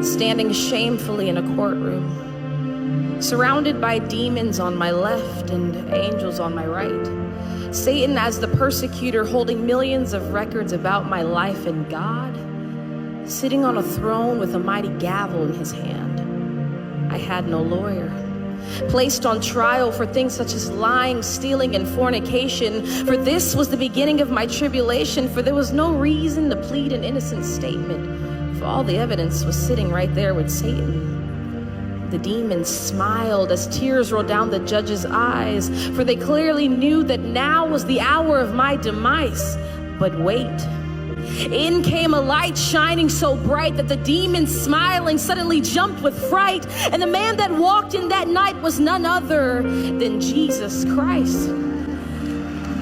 standing shamefully in a courtroom, surrounded by demons on my left and angels on my right. Satan as the persecutor, holding millions of records about my life, and God sitting on a throne with a mighty gavel in his hand. I had no lawyer. Placed on trial for things such as lying, stealing, and fornication. For this was the beginning of my tribulation, for there was no reason to plead an innocent statement, for all the evidence was sitting right there with Satan. The demons smiled as tears rolled down the judge's eyes, for they clearly knew that now was the hour of my demise. But wait. In came a light shining so bright that the demons, smiling, suddenly jumped with fright. And the man that walked in that night was none other than Jesus Christ.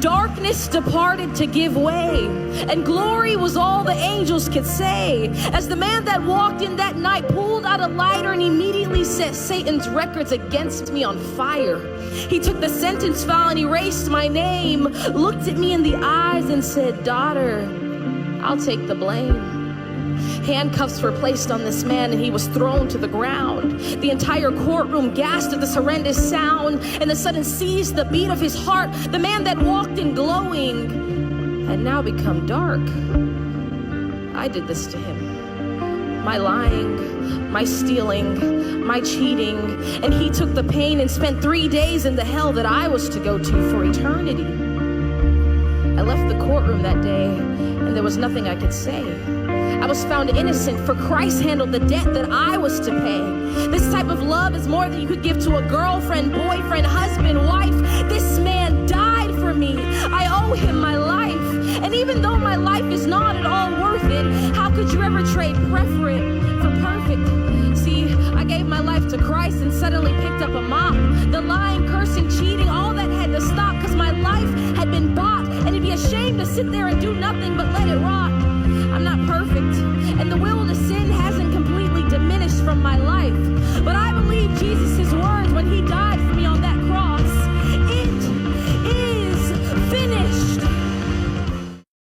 Darkness departed to give way, and glory was all the angels could say, as the man that walked in that night pulled out a lighter and immediately set Satan's records against me on fire. He took the sentence file and erased my name, looked at me in the eyes and said, "Daughter, I'll take the blame." Handcuffs were placed on this man and he was thrown to the ground. The entire courtroom gasped at this horrendous sound, and the sudden seized the beat of his heart. The man that walked in glowing had now become dark. I did this to him. My lying, my stealing, my cheating, and he took the pain and spent 3 days in the hell that I was to go to for eternity. I left the courtroom that day, and there was nothing I could say. I was found innocent, for Christ handled the debt that I was to pay. This type of love is more than you could give to a girlfriend, boyfriend, husband, wife. This man died for me. I owe him my life. And even though my life is not at all worth it, how could you ever trade preferent for perfect? See, I gave my life to Christ and suddenly picked up a mop. The lying, cursing, cheating, all that had to stop, because my life had been bought. And it'd be a shame to sit there and do nothing but let it rot. I'm not perfect, and the will to sin